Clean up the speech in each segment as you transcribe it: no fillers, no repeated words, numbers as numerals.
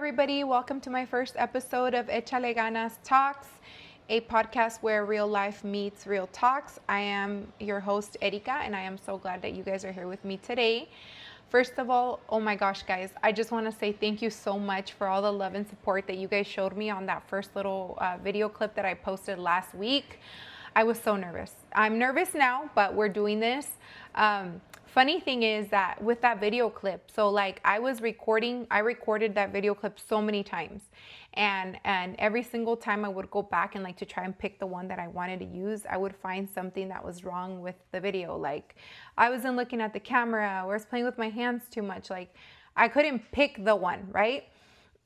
everybody. Welcome to my first episode of Echale, Ganas Talks, a podcast where real life meets real talks. I am your host, Erika, and I am so glad that you guys are here with me today. First of all, oh my gosh, guys, I just want to say thank you so much for all the love and support that you guys showed me on that first little video clip that I posted last week. I was so nervous. I'm nervous now, but we're doing this. Funny thing is that with that video clip, so like I recorded that video clip so many times, and every single time I would go back and like to try and pick the one that I wanted to use, I would find something that was wrong with the video. Like I wasn't looking at the camera, or I was playing with my hands too much. Like I couldn't pick the one, right?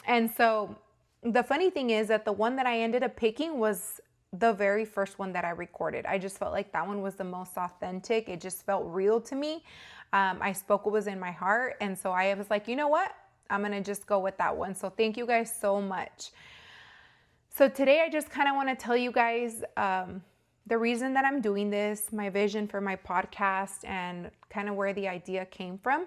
And so the funny thing is that the one that I ended up picking was the very first one that I recorded. I just felt like that one was the most authentic. It just felt real to me. I spoke what was in my heart. And so I was like, you know what? I'm going to just go with that one. So thank you guys so much. So today I just kind of want to tell you guys the reason that I'm doing this, my vision for my podcast, and kind of where the idea came from.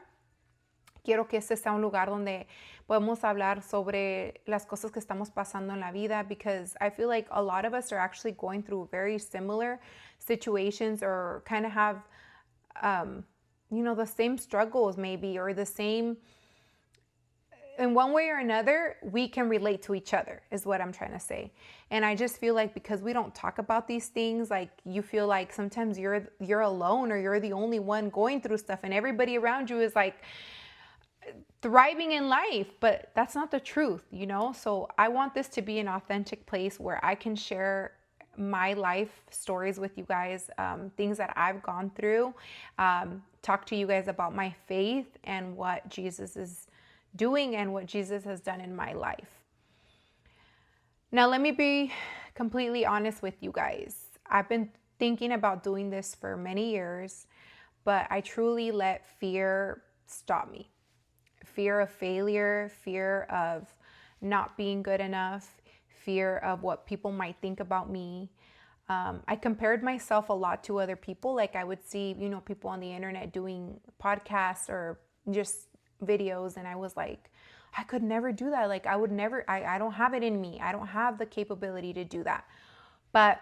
Quiero que este sea un lugar donde podemos hablar sobre las cosas que estamos pasando en la vida, because I feel like a lot of us are actually going through very similar situations, or kind of have, the same struggles maybe, or the same, in one way or another, we can relate to each other is what I'm trying to say. And I just feel like because we don't talk about these things, like you feel like sometimes you're alone, or you're the only one going through stuff, and everybody around you is like thriving in life, but that's not the truth, So I want this to be an authentic place where I can share my life stories with you guys, things that I've gone through, talk to you guys about my faith and what Jesus is doing and what Jesus has done in my life. Now, let me be completely honest with you guys. I've been thinking about doing this for many years, but I truly let fear stop me. Fear of failure, fear of not being good enough, fear of what people might think about me. I compared myself a lot to other people. Like I would see, people on the internet doing podcasts or just videos, and I was like, I could never do that. Like I would never, I don't have it in me. I don't have the capability to do that. But,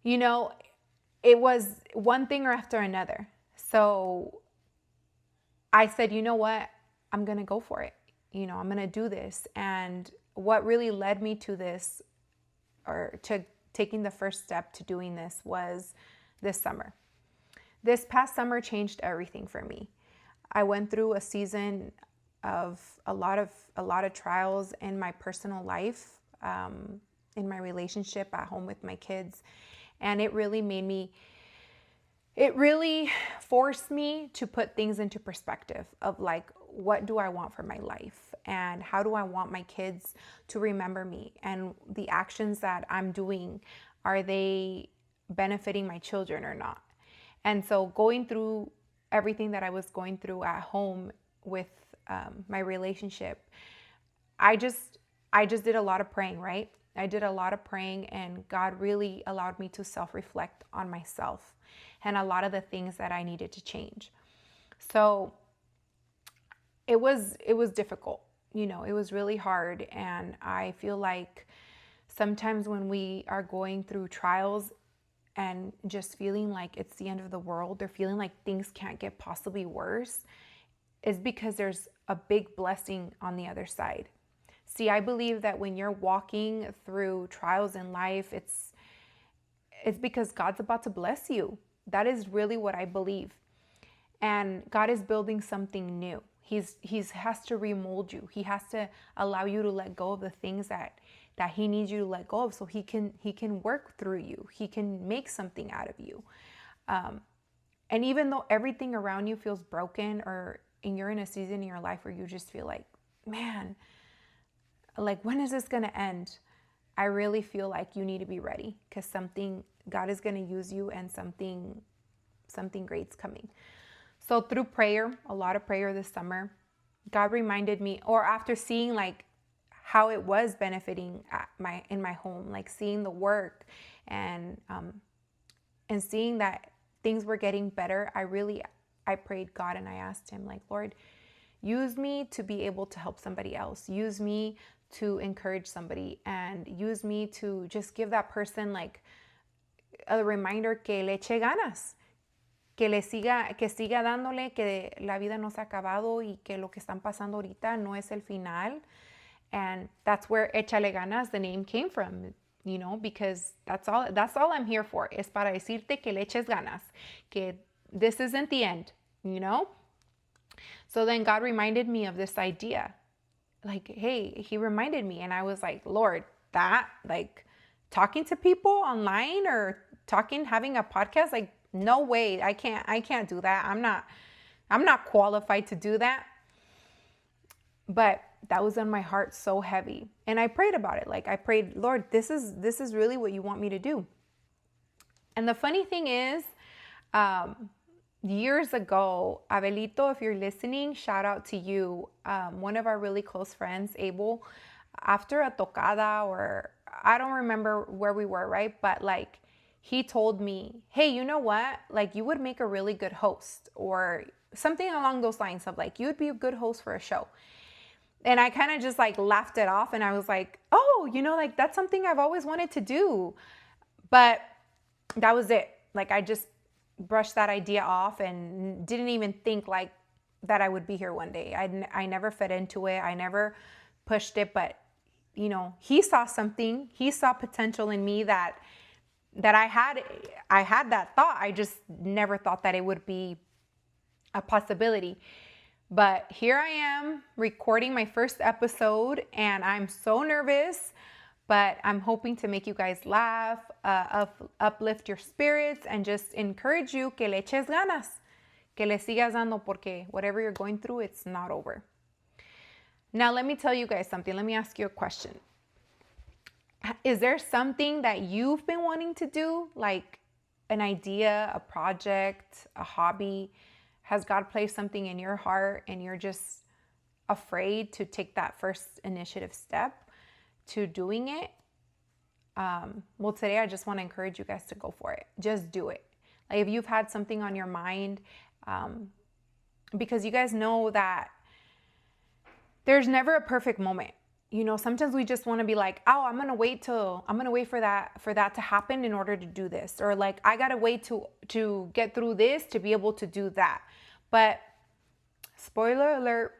it was one thing after another. So I said, you know what? I'm going to go for it. I'm going to do this. And what really led me to this, or to taking the first step to doing this, was this summer. This past summer changed everything for me. I went through a season of a lot of trials in my personal life, in my relationship at home with my kids. And it really forced me to put things into perspective of like, what do I want for my life? And how do I want my kids to remember me? And the actions that I'm doing, are they benefiting my children or not? And so going through everything that I was going through at home with my relationship, I just did a lot of praying, right? I did a lot of praying, and God really allowed me to self-reflect on myself and a lot of the things that I needed to change. So it was difficult, it was really hard. And I feel like sometimes when we are going through trials and just feeling like it's the end of the world, or feeling like things can't get possibly worse, is because there's a big blessing on the other side. See, I believe that when you're walking through trials in life, it's because God's about to bless you. That is really what I believe. And God is building something new. He has to remold you. He has to allow you to let go of the things that he needs you to let go of, so he can work through you. He can make something out of you. And even though everything around you feels broken, and you're in a season in your life where you just feel like, man, like, when is this going to end? I really feel like you need to be ready, because God is going to use you, and something great's coming. So through prayer, a lot of prayer this summer, God reminded me, or after seeing like how it was benefiting in my home, like seeing the work and seeing that things were getting better, I prayed God, and I asked him, like, Lord, Use me to be able to help somebody else. Use me to encourage somebody, and use me to just give that person like a reminder que le eche ganas, que siga dándole, que la vida no se ha acabado y que lo que están pasando ahorita no es el final. And that's where Echale Ganas, the name, came from, you know, because that's all I'm here for. Es para decirte que le eches ganas, que this isn't the end, you know? So then God reminded me of this idea. Like, hey, he reminded me, and I was like, Lord, that, like, talking to people online or having a podcast, like, no way, I can't do that. I'm not qualified to do that. But that was on my heart so heavy, and I prayed about it. Like, I prayed, Lord, this is really what you want me to do. And the funny thing is, years ago, Abelito, if you're listening, shout out to you. One of our really close friends, Abel, after a tocada, or I don't remember where we were, right? But like, he told me, hey, you know what? Like, you would make a really good host, or something along those lines of like, you would be a good host for a show. And I kind of just like laughed it off, and I was like, oh, you know, like, that's something I've always wanted to do. But that was it. Like, I just brushed that idea off and didn't even think like that I would be here one day. I never fed into it. I never pushed it, but you know, he saw something. He saw potential in me that I had that thought. I just never thought that it would be a possibility. But here I am recording my first episode, and I'm so nervous, but I'm hoping to make you guys laugh, uplift your spirits, and just encourage you que le eches ganas, que le sigas dando, porque whatever you're going through, it's not over. Now, let me tell you guys something. Let me ask you a question. Is there something that you've been wanting to do, like an idea, a project, a hobby? Has God placed something in your heart and you're just afraid to take that first initiative step to doing it? Well, today I just want to encourage you guys to go for it. Just do it. Like, if you've had something on your mind, because you guys know that there's never a perfect moment. You know, sometimes we just want to be like, oh, I'm going to wait for that to happen in order to do this. Or like, I got to wait to get through this to be able to do that. But spoiler alert,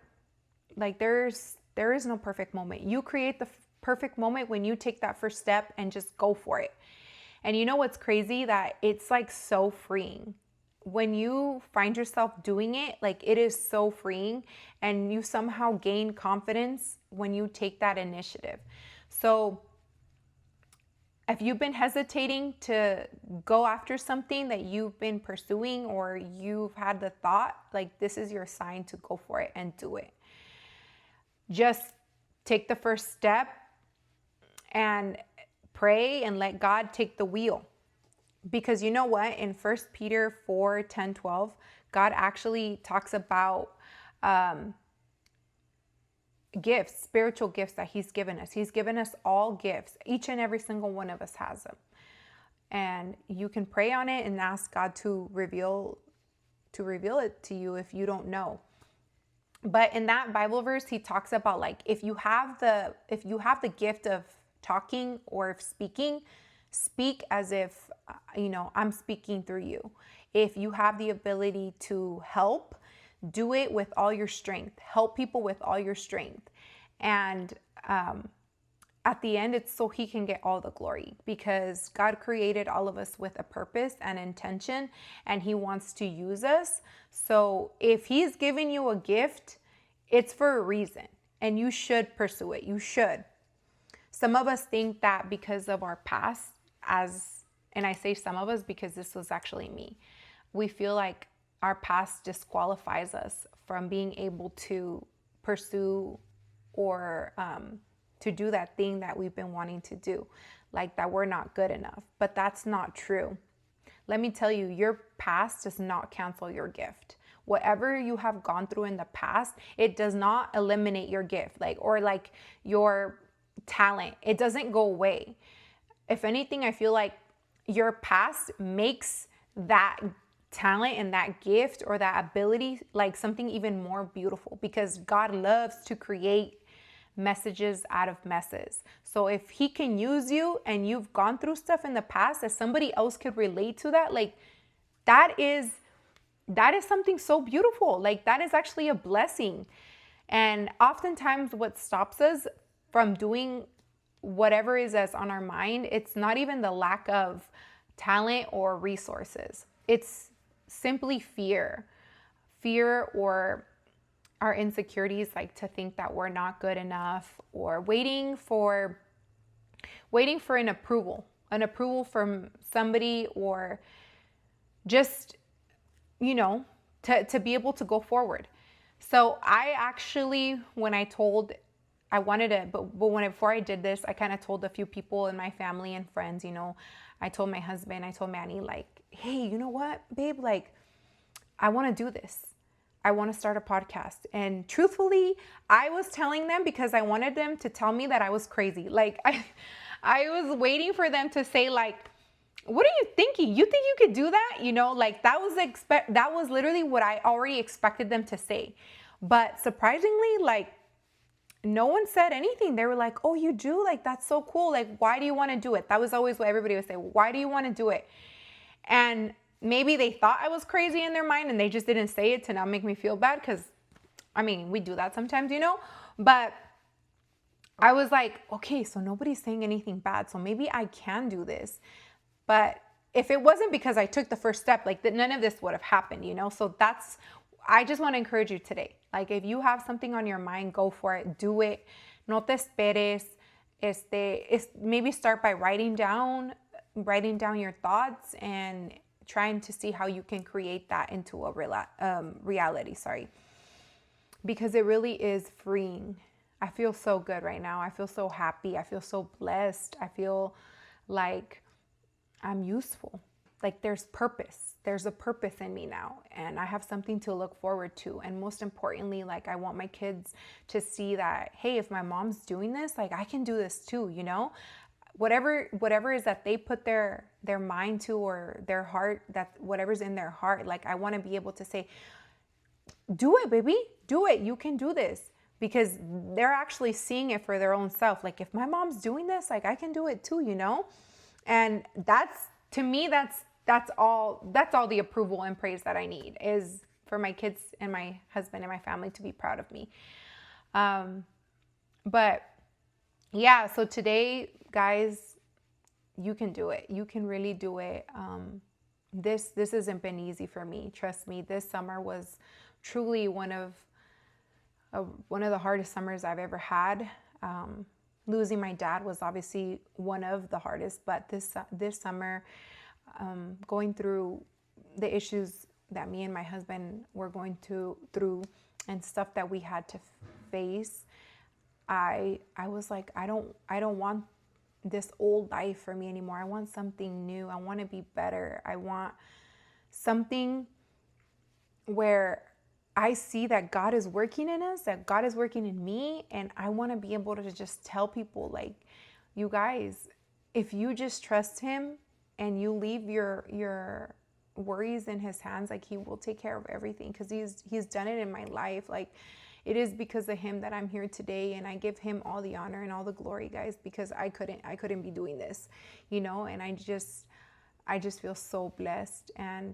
like, there is no perfect moment. You create the perfect moment when you take that first step and just go for it. And you know what's crazy? That it's like so freeing. When you find yourself doing it, like, it is so freeing, and you somehow gain confidence when you take that initiative. So if you've been hesitating to go after something that you've been pursuing, or you've had the thought, like, this is your sign to go for it and do it. Just take the first step and pray and let God take the wheel. Because you know what? In 1 Peter 4:10-12, God actually talks about gifts, spiritual gifts that he's given us. He's given us all gifts. Each and every single one of us has them. And you can pray on it and ask God to reveal it to you if you don't know. But in that Bible verse, he talks about, like, if you have the gift of talking or of speaking, speak as if, you know, I'm speaking through you. If you have the ability to help, do it with all your strength. Help people with all your strength. And at the end, it's so he can get all the glory, because God created all of us with a purpose and intention, and he wants to use us. So if he's giving you a gift, it's for a reason, and you should pursue it. You should. Some of us think that because of our past, and I say some of us because this was actually me, we feel like our past disqualifies us from being able to pursue or to do that thing that we've been wanting to do, like that we're not good enough. But that's not true. Let me tell you, your past does not cancel your gift. Whatever you have gone through in the past, it does not eliminate your gift, or your talent. It doesn't go away. If anything, I feel like your past makes that talent and that gift or that ability like something even more beautiful, because God loves to create messages out of messes. So if he can use you and you've gone through stuff in the past that somebody else could relate to, that like that is something so beautiful. Like that is actually a blessing. And oftentimes what stops us from doing whatever is that's on our mind, it's not even the lack of talent or resources. It's simply fear or our insecurities, like to think that we're not good enough, or waiting for an approval from somebody, or just, to be able to go forward. So I actually, when I told, I wanted to, before I did this, I kind of told a few people in my family and friends, I told my husband, I told Manny, like, hey, you know what, babe, like, I want to do this. I want to start a podcast. And truthfully, I was telling them because I wanted them to tell me that I was crazy. Like, I was waiting for them to say, like, what are you thinking? You think you could do that? Like that was literally what I already expected them to say. But surprisingly, like, no one said anything. They were like, oh, you do? Like, that's so cool. Like, why do you want to do it? That was always what everybody would say. Why do you want to do it? And maybe they thought I was crazy in their mind and they just didn't say it to not make me feel bad. Because, we do that sometimes, But I was like, okay, so nobody's saying anything bad. So maybe I can do this. But if it wasn't because I took the first step, like none of this would have happened, So I just want to encourage you today. Like if you have something on your mind, go for it, do it. No te esperes. Maybe start by writing down your thoughts and trying to see how you can create that into a reality. Because it really is freeing. I feel so good right now. I feel so happy. I feel so blessed. I feel like I'm useful. Like there's purpose. There's a purpose in me now, and I have something to look forward to. And most importantly, like I want my kids to see that, hey, if my mom's doing this, like I can do this too, Whatever is that they put their mind to, or their heart, that whatever's in their heart, like I want to be able to say, do it, baby, do it. You can do this. Because they're actually seeing it for their own self. Like if my mom's doing this, like I can do it too, And to me, that's all the approval and praise that I need, is for my kids and my husband and my family to be proud of me. But yeah, so today, guys, you can do it. You can really do it. This hasn't been easy for me. Trust me, this summer was truly one of the hardest summers I've ever had. Losing my dad was obviously one of the hardest, but this summer, going through the issues that me and my husband were going through and stuff that we had to face, I was like, I don't want this old life for me anymore. I want something new. I want to be better. I want something where I see that God is working in us, that God is working in me, and I want to be able to just tell people, like, you guys, if you just trust him and you leave your worries in his hands, like he will take care of everything, because he's done it in my life. Like it is because of him that I'm here today, and I give him all the honor and all the glory, guys, because I couldn't be doing this, and I just feel so blessed, and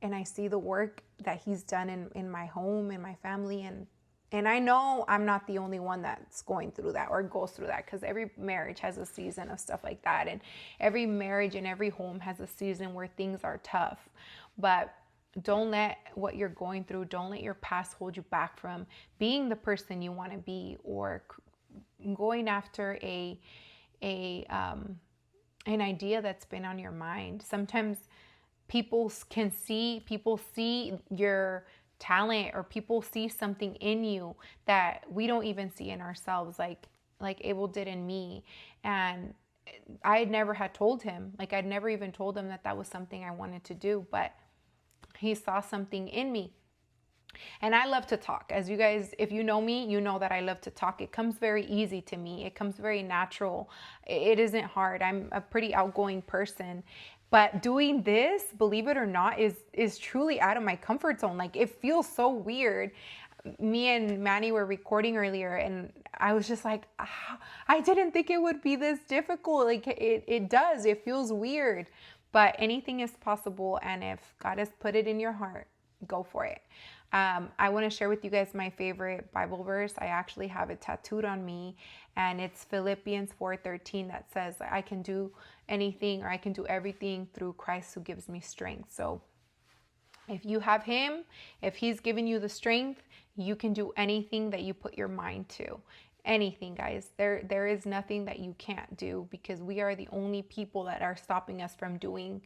I see the work that he's done in my home, in my family, and I know I'm not the only one that's going through that or goes through that, because every marriage has a season of stuff like that, and every marriage and every home has a season where things are tough. But don't let what you're going through, don't let your past hold you back from being the person you want to be, or going after an idea that's been on your mind. Sometimes people see your talent, or people see something in you that we don't even see in ourselves, like Abel did in me. And I had told him, like I'd never even told him that was something I wanted to do, but he saw something in me. And I love to talk. As you guys, if you know me, you know that I love to talk. It comes very easy to me. It comes very natural. It isn't hard. I'm a pretty outgoing person. But doing this, believe it or not, is truly out of my comfort zone. Like, it feels so weird. Me and Manny were recording earlier, and I was just like, I didn't think it would be this difficult. Like, it does. It feels weird. But anything is possible, and if God has put it in your heart, go for it. I want to share with you guys my favorite Bible verse. I actually have it tattooed on me, and it's Philippians 4:13 that says, I can do anything, or I can do everything through Christ who gives me strength. So if you have him, if he's given you the strength, you can do anything that you put your mind to. Anything, guys. There is nothing that you can't do, because we are the only people that are stopping us from doing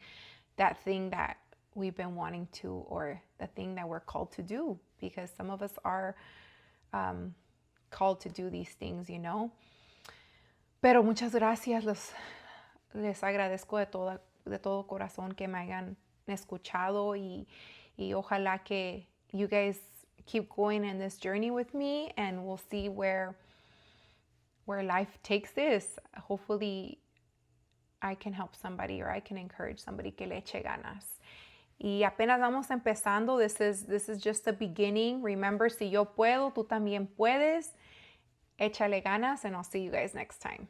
that thing that we've been wanting to, or the thing that we're called to do, because some of us are called to do these things, you know. Pero muchas gracias, les agradezco de todo corazón que me hayan escuchado, y ojalá que you guys keep going in this journey with me, and we'll see where life takes this. Hopefully I can help somebody, or I can encourage somebody que le eche ganas. Y apenas vamos empezando. This is just the beginning. Remember, si yo puedo, tú también puedes. Échale ganas, and I'll see you guys next time.